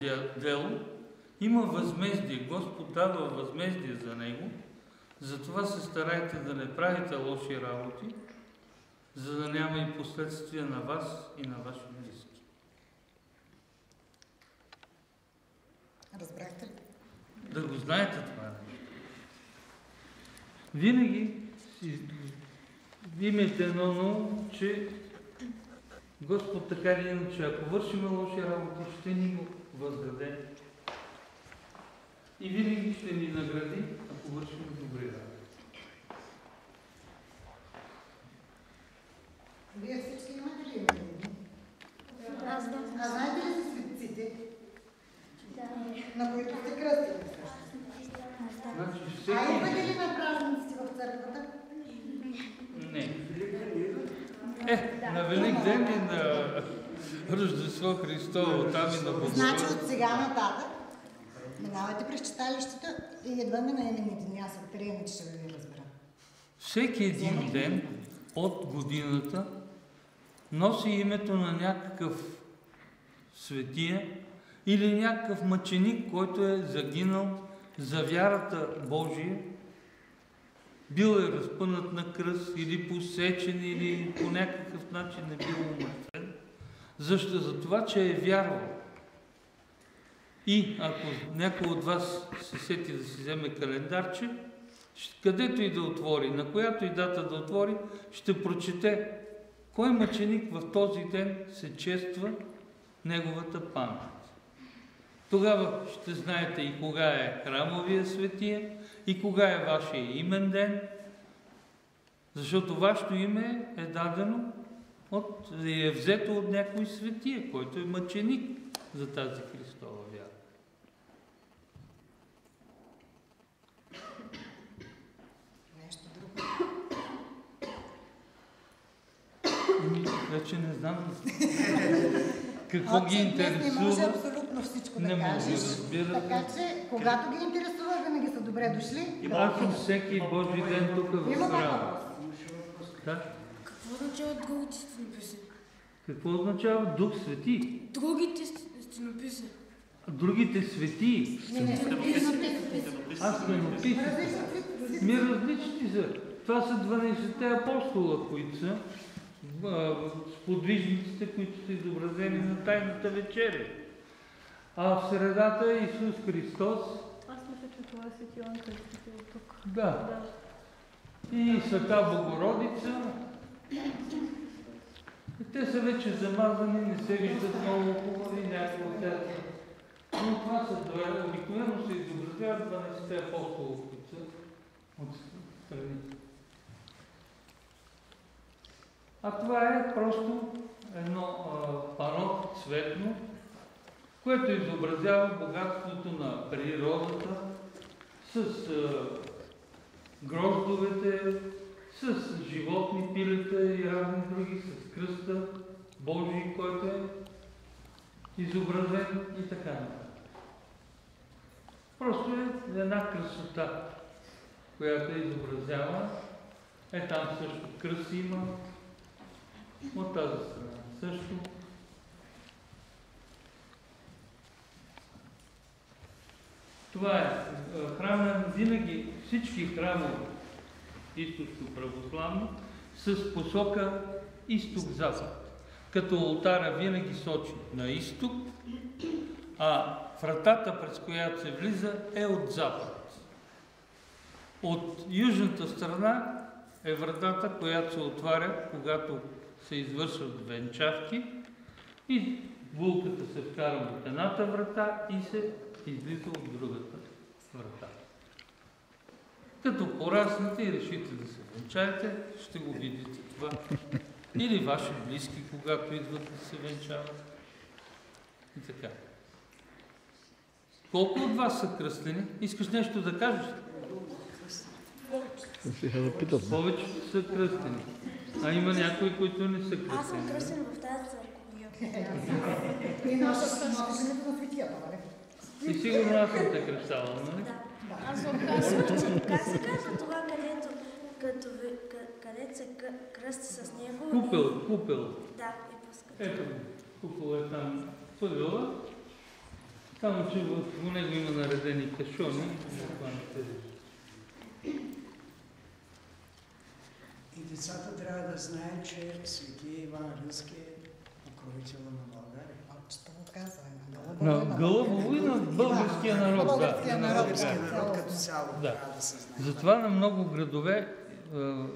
дело, има възмездие. Господ дава възмездие за него. Затова се старайте да не правите лоши работи, за да няма и последствия на вас и на ваши близки. Разбрахте ли? Да го знаете това. Винаги имайте едно, че Господ така или иначе, ако вършим лоши работи, ще ни го въздаде. И винаги ще ни награди, ако вършим добри работи. Вие всички имате ли имена? Аз да. А знаете ли за светците, Да. на които сте кръстили? Значи, А идвате ли на празниците в църквата? Не. На Велик ден и на Рождество Христово, там и на Богословие. Значи от сега нататък минавайте през читалищата и идваме на имените ни. Аз открием, че ще ви разбера. Всеки един ден от годината носи името на някакъв светия или някакъв мъченик, който е загинал за вярата Божия, бил е разпънат на кръст или посечен, или по някакъв начин е бил умъртвен. Защо? За това, че е вярвал. И ако някой от вас се сети да си вземе календарче, където и да отвори, на която и дата да отвори, ще прочете кой мъченик в този ден се чества неговата памет. Тогава ще знаете и кога е храмовия светия, и кога е вашия имен ден, защото вашето име е дадено е взето от някой светия, който е мъченик за тази Христова вяра. Нещо друго. Вече не знам какво ги интересува. Не може абсолютно всичко да Не може, кажеш. разбира се. Така че, когато ги интересува, винаги са добре дошли. Аз съм всеки Божи ден тук в Има храма. въпрос. Да? Какво означава другите стенописи? Какво означава Дух Свети? Другите стенописи. Другите светии. Аз стенописи. Различни са. Това са 12-те апостола, които са сподвижниците, които са изобразени на Тайната вечеря. А в средата е Исус Христос. Аз мисля, че това е Свети Йоан Кръстител тук. Да. И Света Богородица. И те са вече замазани, не се виждат много хубави, някои от тях. Но това са обикновено се изобразяват 12-те апостола, които са от страните. А това е просто едно пано цветно, което изобразява богатството на природата с гроздовете, с животни, пилета и разни други, с кръста Божий, който е изобразен и така нататък. Просто е една красота, която изобразява. Там също кръст има. От тази страна също. Това е храм, винаги всички храмове, източно православни, с посока изток-запад. Като олтара винаги сочи на изток, а вратата, през която се влиза, е от запад. От южната страна е вратата, която се отваря, когато се извършват венчавки и булката се вкара от едната врата и се излиза от другата врата. Като пораснете и решите да се венчаете, ще го видите това. Или ваши близки, когато идват да се венчават. И така. Колко от вас са кръстени? Искаш нещо да кажеш? Повечето са кръстени. А има някои, които не са кръстени. Аз съм кръстен в тази църква. И носенето на светия, нали? И сигурно аз съм те кръщавал, нали? Да. Аз съм казал, Как се казва това, където се кръсти с него? Купел. Да, и пускат. Ето, купел е там подвила. Само, че в него има наредени кашони. И децата трябва да знаят, че Светия Иван Рилски е покровител на България. Отчето го казва. На Гълъбово и на българския народ. На Да, българския на народ, Българския България. народ като цяло Да. трябва да се знае. Затова на много градове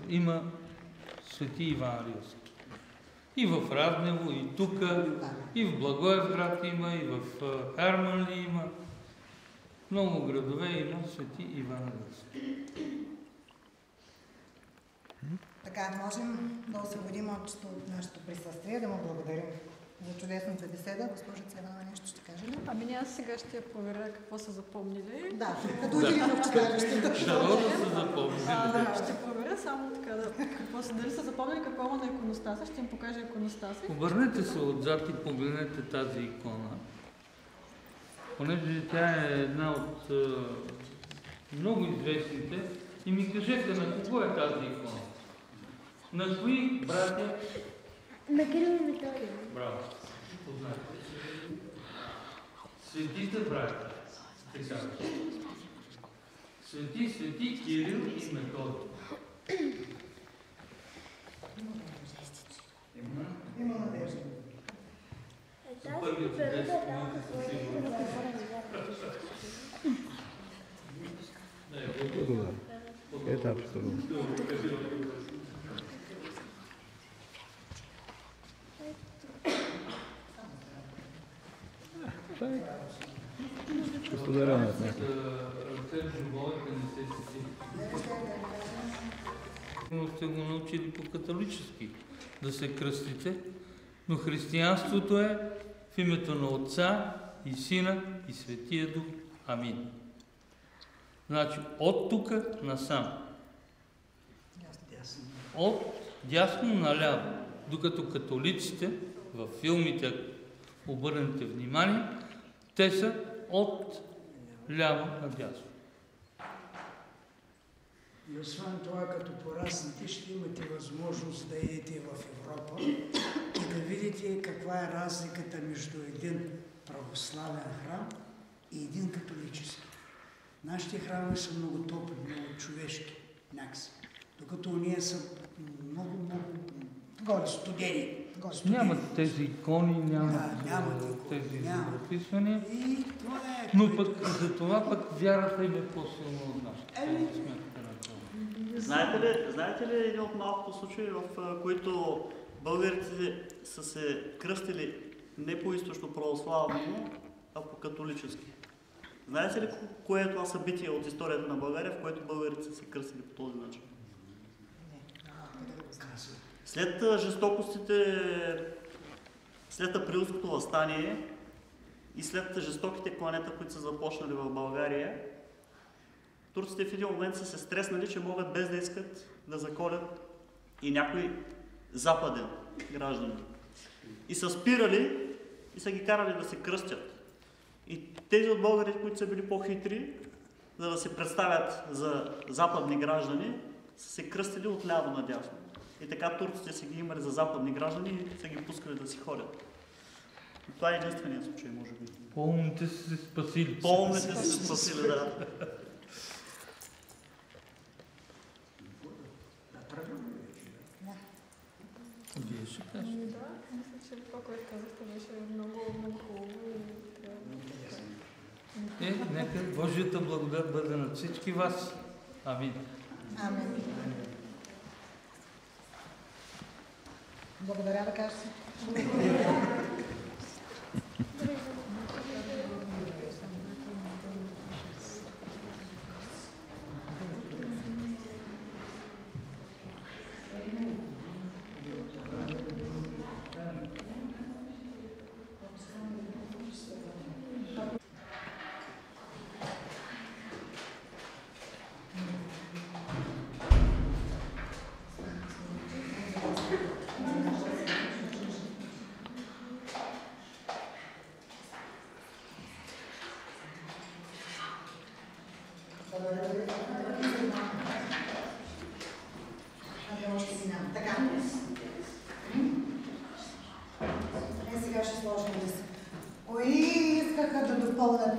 има Свети Иван Рилски. И в Раднево, и тук, и в Благоевград има, и в Харманли има. Много градове има Свети Иван Рилски. Така, можем да освободим отчето от нашето присъствие, да му благодарим за чудесната беседа. Госпожа Цеванова нещо ще каже ли? Ами аз сега ще я проверя какво са запомнили. Да, като отидем в читалището. Дано да се запомни. Ще проверя само така какво са, дали са запомнили какво има на иконостаса, ще им покажа иконостаса. Обърнете се отзад и погледнете тази икона. Понеже тя е една от много известните. И ми кажете на кого е тази икона? На кои братя? На Кирил и Методий. Браво. Познайте. Светите братя. Така. Свети Кирил и Методий. Има надежда. Първите 10 минути са сигурни. Это абсолютно. Подарено от някой. Сте го научили по-католически да се кръстите, но християнството е в името на Отца и Сина и Светия Дух. Амин. Значи от тук насам. От дясно наляво. Докато католиците във филмите, обърнете внимание, те са от ляво надясно. И освен това, като пораснете, ще имате възможност да идете в Европа и да видите каква е разликата между един православен храм и един католически. Нашите храми са много топли, много човешки, някакси. Докато ние са много студени. Нямат тези икони, нямат тези нямат. записвания, И това е... но пък за това пък вярата им е по-силна от нас. Знаете ли един от малкото случаи, в които българите са се кръстили не по източно православно, а по католически? Знаете ли кое е това събитие от историята на България, в което българите са се кръстили по този начин? След жестокостите, след априлското въстание и след жестоките кланета, които са започнали в България, турците в един момент са се стреснали, че могат без да искат да заколят и някой западен граждан. И са спирали и са ги карали да се кръстят. И тези от българите, които са били по-хитри, за да се представят за западни граждани, са се кръстили от ляво надясно. И така турците са ги имали за западни граждани и са ги пускали да си ходят. И това е единственият случай, може би. По-умните са се спасили. По-умните са се спасили, да. Вие ще кажете. Да, мисля, че това, което казахте, беше много, много хубаво и трябва. Нека Божията благодат бъде над всички вас. Амин. Амин. Благодаря да кажеш.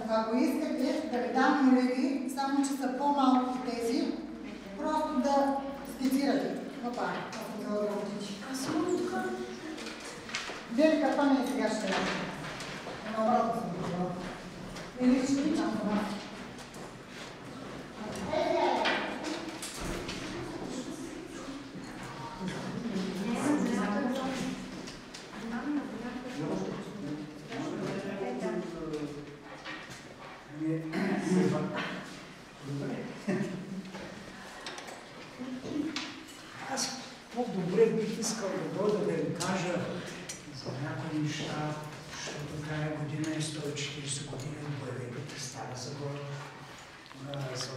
ако искате да ви дам молеви, само че са по-малко тези, просто да скицирате. Опа, аз съм да отичи. Аз съм тук. Делика, това не е сега ще работи. Наоборот съм добро. Или ще ви там това. Аз по-добре бих искал да дойда да им кажа за някои неща, защото тая година е 140 години от боевете в Стара Загора, за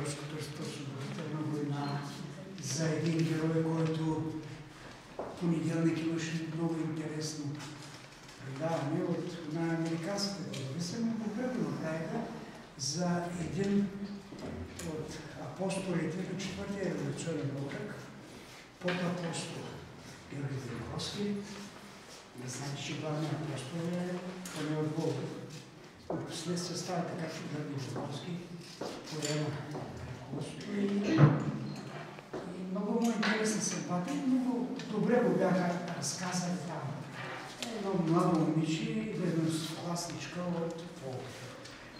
руската освободителна война, за един герой, който понеделник имаше много интересно предаване от на американската телевизия, но конкретно направиха за един от апостолите на четвъртия революционен окръг, подапостол Георги Великовски. Не знаете, че главният апостол е поне от Бога. Впоследствие става така, че Георги Великовски поема ръководството и много му интересна съдбата и много добре го бяха разказали там. Едно младо момиче, веднокласничка от Пловдив,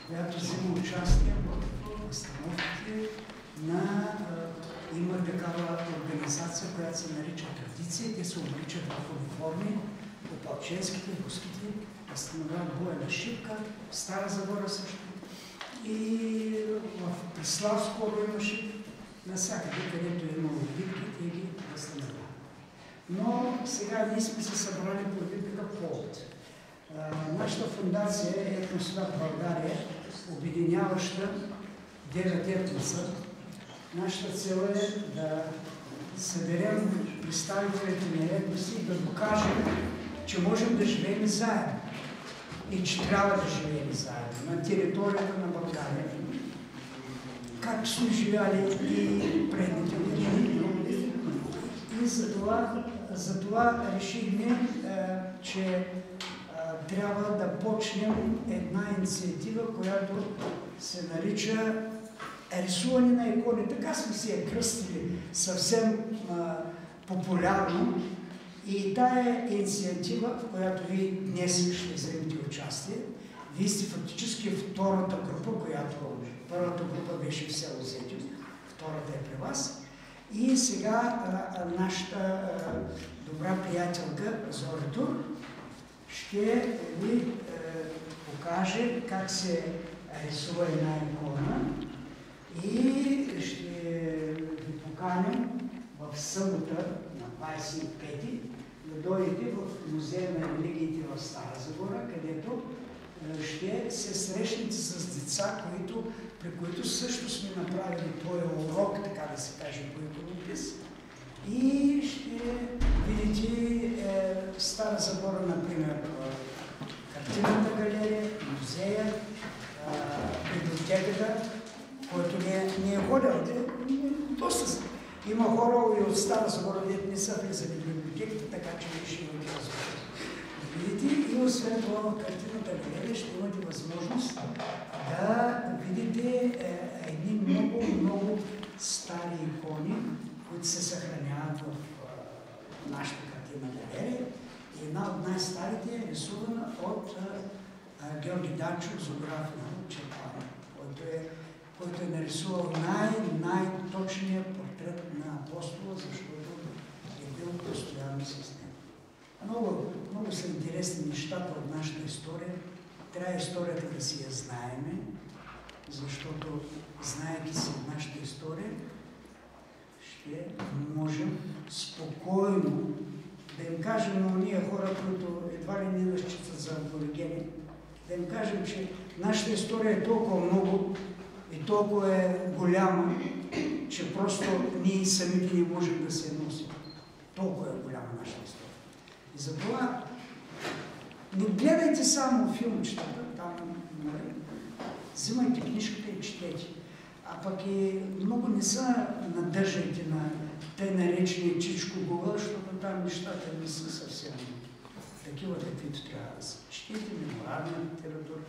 която взима участие в възстановките на... Има такава организация, която се нарича Традиция. Те се обличат в униформи, опалченските, руските, възстановяват боена шипка, в Стара Загора също. И в Преслав скоро имаше навсякъде, където е имало битки, те ги възстановяват. Но сега ние сме се събрали по един такъв повод. Нашата фундация е Етносвят България, обединяваща 9 етноса. Нашата цел е да съберем представителите на етноси и да докажем, че можем да живеем заедно и че трябва да живеем заедно на територията на България, както сме живяли и предните години. И затова решихме, че трябва да почнем една инициатива, която се нарича рисуване на икони. Така сме си я кръстили съвсем популярно. И тая инициатива, в която вие днес ще вземете участие, вие сте фактически втората група, която първата група беше в село Зетио, втората е при вас. И сега нашата добра приятелка Зори Тур ще ви покаже как се рисува една икона и ще ви поканим в събота на 25-ти да дойдете в Музея на религиите в Стара Загора, където ще се срещнете с деца, при които също сме направили този урок, така да се каже, по иконопис. И ще видите Стара Загора, например, картинната галерия, музея, библиотеката, който не е ходил. Има хора и от Стара Загора, дето не са влизали в библиотеката, така че вие ще имате възможност да видите. И освен това в картинната галерия ще имате възможност да видите едни много стари икони, които се съхраняват в нашата картинна галерия. И една от най-старите е рисувана от Георги Данчов, зоограф на Черпани, който е нарисувал най-точния портрет на апостола, защото е бил постоянно с него. Много са интересни нещата от нашата история. Трябва историята да си я знаеме, защото знаейки си нашата история, ще можем спокойно да им кажем на уния хора, които едва ли не разчитат за аборигени, да им кажем, че нашата история е толкова много и толкова е голяма, че просто ние самите не можем да се носим. Толкова е голяма нашата история. И затова не гледайте само филмчетата, там взимайте книжката и четете. А пък и много не са надържайте на тъй наречения Чичко Гугъл, защото там нещата не са съвсем такива, каквито трябва да са. Четете меморална литература.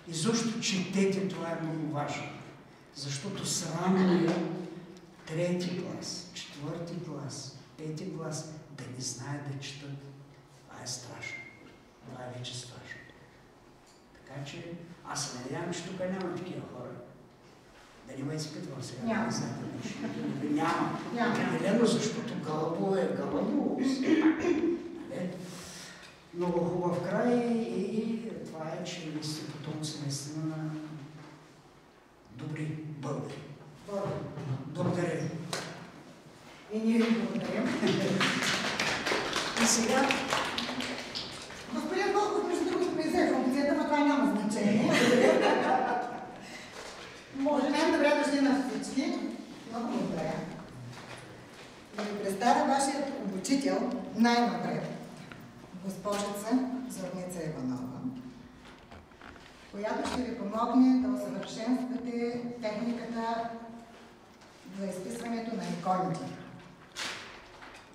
изобщо четете, това е много важно. Защото срамно е 3-ти клас, 4-ти клас, 5-ти клас да не знаят да четат. Това е страшно. Това е вече страшно. Така че аз се надявам, че тук няма такива хора. Да не ме изпитвам сега. Няма. Не знаете нещо. Няма. Определено, защото Гълъбово е Гълъбово. Много хубав край и това е, че вие сте потомци наистина на добри българи. Благодаря ви. И ние ви благодарим. И сега Господин Вълков, между другото, ми взе функцията, но това няма значение. Може мен добре дошли на всички. Много добре. Да ви представя вашият обучител най-напред. Госпожица Зорница Иванова, която ще ви помогне да усъвършенствате техниката за изписването на иконите.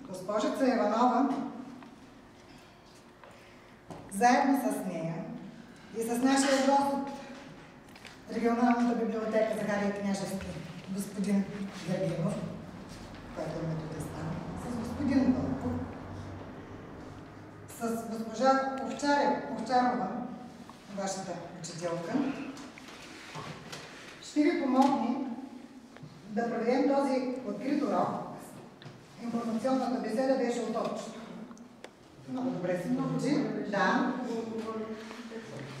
Госпожица Иванова, заедно с нея и с нашия гост от Регионалната библиотека Захария Княжевски, господин Гергинов, който е методиста, с господин Вълков, с госпожа Овчарова, вашата учителка, ще ви помогне да проведем този открит урок. Информационната беседа беше от общото. Много добре се получи. Да.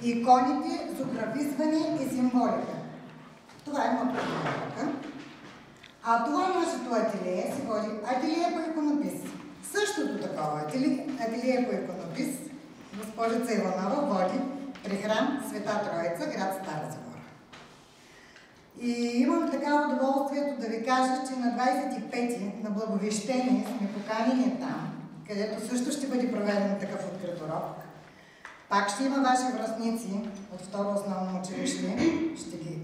Иконите, зографисване и символика. Това е моята урока. А това нашето ателие се води ателие по иконопис. Същото такова ателие по иконопис госпожица Иванова води при храм Света Троица, град Стара Загора. И имам така удоволствието да ви кажа, че на 25-ти на Благовещение сме поканени там, където също ще бъде проведен такъв открит урок. Пак ще има ваши връстници от второ основно училище, ще ги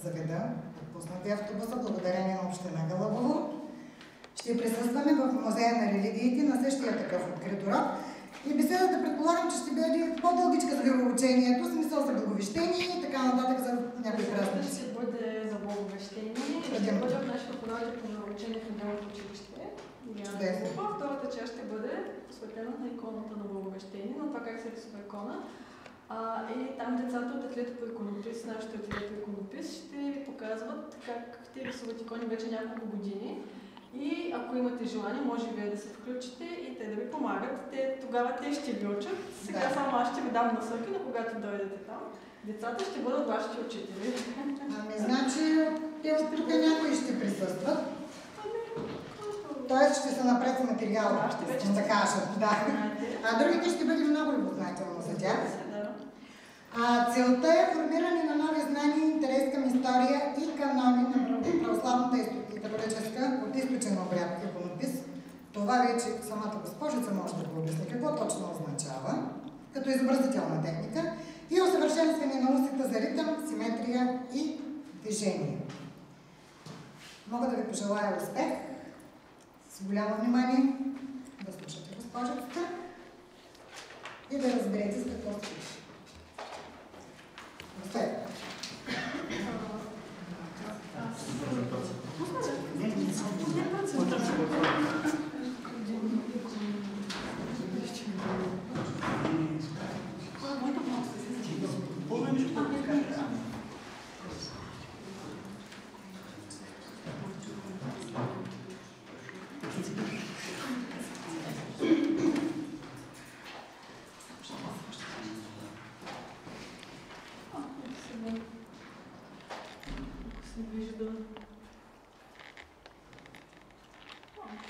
заведа, отпуснати автобуса, благодарение на община Гълъбово. Ще присъстваме в Музея на религиите на същия такъв открит урок. И беседата предполагам, че ще бъде по-дългичка за вероучението, смисъл за Благовещение и така нататък за някои празници. Ще бъде за Благовещение, ще бъде от нашето подаване по вероучение в неделното училище. Втората част ще бъде посветена на иконата на Благовещение, на това как се рисува икона. И там децата от атлета по иконопис, нашите атлета по иконопис, ще ви показват как те рисуват икони вече няколко години. И ако имате желание, може и вие да се включите и те да ви помагат. Тогава те ще ви учат. Сега само аз ще ви дам насоки, но когато дойдете там, децата ще бъдат вашите учители. Значи, тук някои ще присъстват. Тоест ще се напред с материала, искам да кажа. Да. А другите ще бъде много любознателно за тях. Целта е формиране на нови знания и интерес към история и канони на православната и католическа от източен обряд иконопис. Това вече самата госпожица може да го обясни какво точно означава, като изобразителна техника и усъвършенстване на усета за ритъм, симетрия и движение. Мога да ви пожелая успех, с голямо внимание да слушате госпожицата и да разберете с какво се пише.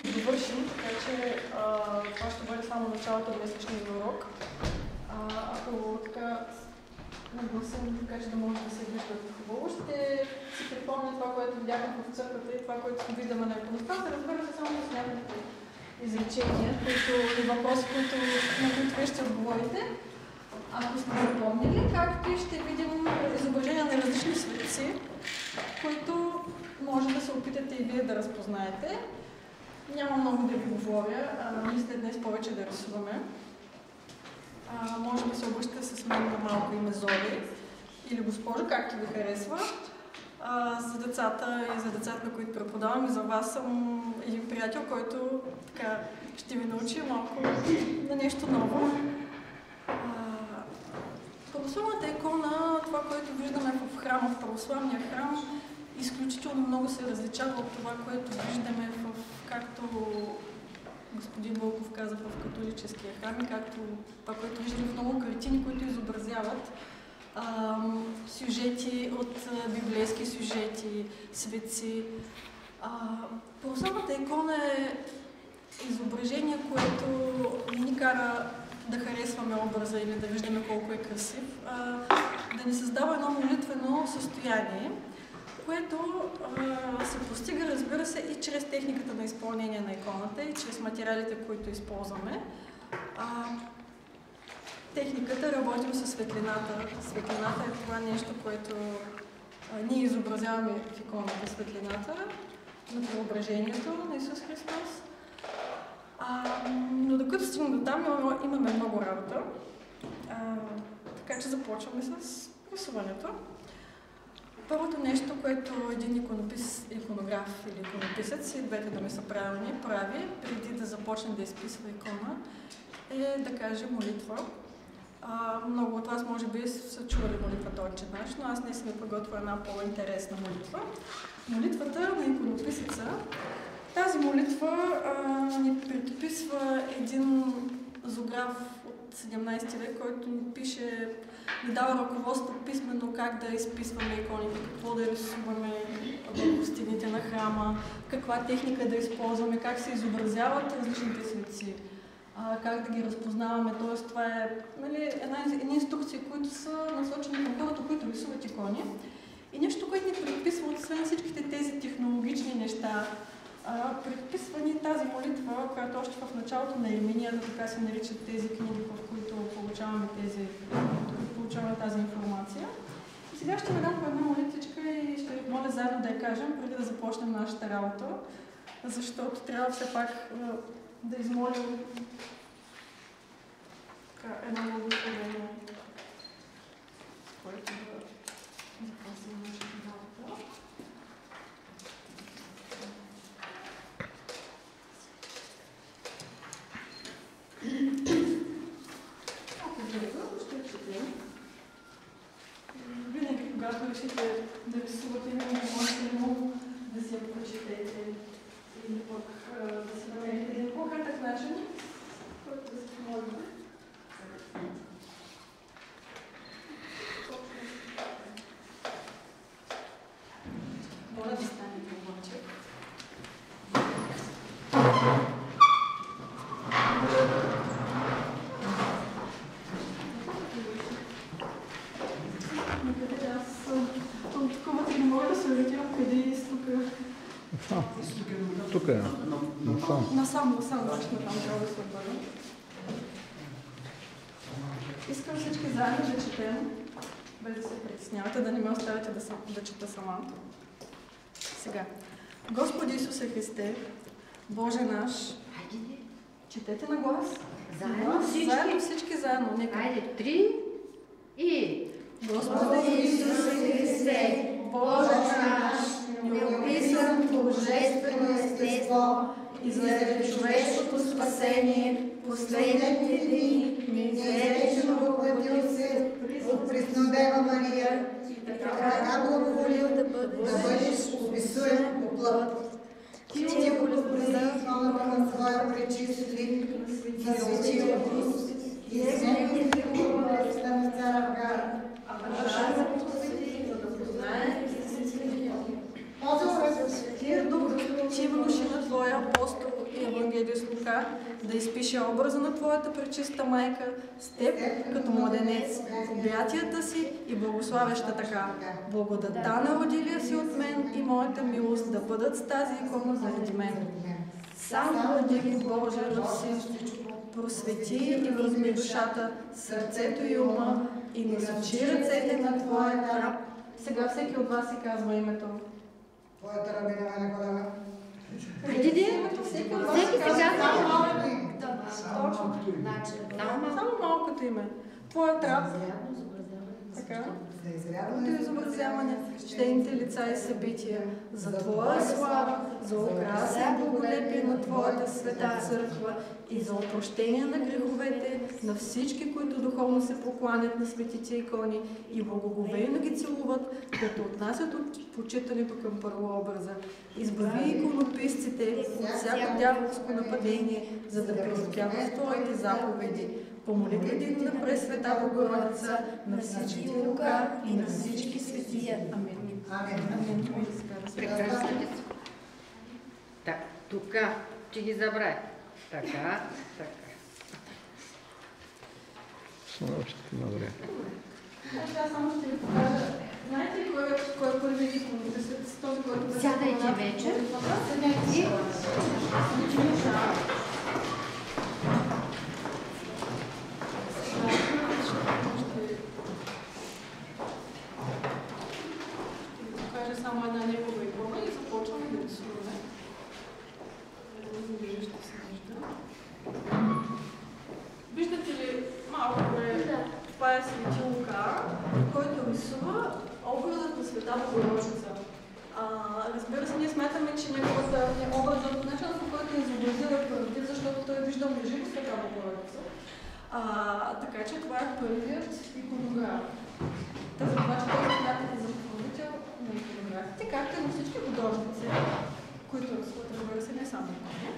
Довършим, така че това ще бъде само началото на месечния урок. Ако така нагласим, така че да може да се виждат хубаво, ще си припомня това, което видяхме в църквата и това, което виждаме на иконостаса. Разбира се, само с няколко изречения, и въпроси, на които вие ще отговорите. Ако сте запомнили, както и ще видим изображения на различни светци, които може да се опитате и вие да разпознаете. Няма много да ви говоря, мисля днес повече да рисуваме. Може да се обръщате с мен на малко име Зори или госпожо, както ви харесва. За децата и за децата, които преподавам, и за вас съм един приятел, който така ще ви научи малко на нещо ново. Православната икона, това, което виждаме в храма, в православния храм, изключително много се различава от това, което виждаме както господин Вълков каза, в католическия храм, и както това, което виждаме в много картини, които изобразяват сюжети от библейски сюжети, светци. Православната икона е изображение, което ни кара да харесваме образа или да виждаме колко е красив, да ни създава едно молитвено състояние, което се постига, разбира се, и чрез техниката на изпълнение на иконата, и чрез материалите, които използваме. Техниката работим със светлината. Светлината е това нещо, което ние изобразяваме в иконата. Светлината на преображението на Исус Христос. Но докато стигнем до там, имаме много работа. Така че започваме с рисуването. Първото нещо, което един иконограф или иконописец, и двете думи са правилни, прави, преди да започне да изписва икона, е да каже молитва. Много от вас може би са чували молитвата Отче наш, но аз не съм подготвила една по-интересна молитва. Молитвата на иконописеца. Тази молитва ни предписва един зограф от 17 век, който ни пише, ни дава ръководство писменно как да изписваме иконите, какво да рисуваме в стените на храма, каква техника да използваме, как се изобразяват различните светци, как да ги разпознаваме. Тоест, това е едни инструкции, които са насочени към хората, които рисуват икони. И нещо, което ни предписва, освен всичките тези технологични неща, предписва ни тази молитва, която още в началото на Еремия, така се наричат тези книги, в които получаваме тази информация. И сега ще ви дам по една молитвичка и ще ви моля заедно да я кажем, преди да започнем нашата работа, защото трябва все пак да измолим едно благословение, което да запазим нашата работа. Ако гледа, ще четем. Винаги, когато решите да рисувате, можете много да си я прочетете или пък да си намерите един по-кратък начин, който да се помогне. Моля да станете обаче. Такова не мога да се ориентирам къде е изтока. Тук е. Насам, значи натам трябва да се обърна. Искам всички заедно да четем, без да се притеснявате, да не ме оставите да чета сама. Сега. Господи Исусе Христе, Боже наш, четете на глас. Заедно всички заедно. Нека. Айде, 3 и... Господи Исусе Христе, Боже наш, неописан по божествено естество и заради човешкото спасение, последните дни неизречно въплътил се от Преснодева Мария и така благоволил да бъдеш описуем по плът. Ти благослови основа на своя пречист лик на светия Христос и с неговите хубавата на цара Гара, а баща го посвети, за да познае истинския Бог. Позор Святия Дух, ти внуши на Твоя апостол и евангелист Лука да изпише образа на Твоята пречиста майка с Теб като младенец, в обятията си и благославяща така. Благодатта на родилия си от мен и моята милост да бъдат с тази икона заради мен. Сам владик Боже Русин, просвети и възми душата, сърцето и ума и насочи ръцете на Твоя раб. Сега всеки от вас си казва името. Твоята рабина Ваня Колева. Всеки от вас си казва Само малкото име. само малкото име. Твоят раб Така. За изрядно Твоето изобразяване, щените лица и събития, за Твоя слава, за украса и благолепие на Твоята света църква и за опрощение на греховете на всички, които духовно се покланят на светите икони и благоговейно ги целуват, като отнасят от почитането към първообраза. Избави иконописците от всяко дяволско нападение, за да призотяват Твоите заповеди. Помоли градино на Пресвета Богородица, на всички лука и на всички светия. Амин. Амин. Прекрасните са. Так, тук, че ги забрави. Така. Становището на време. Аз само ще ви покажа. Знаете ли кой е първият иконописец? Този, който беше Сядайте вече. Покажа само една негова икона и започваме да рисуваме. Ще се вижда. Виждате ли малко това е Свети Лука, който рисува образът на Света Богородица. Разбира се, ние смятаме, че образът, начинът, по който е изобразил е правдив, защото той е виждал живо Света Богородица. Така че това е първият иконограф. За това, че той е смятате за покровител на иконографите, както и на всички художници, които рисуват, разбира се, не само икони.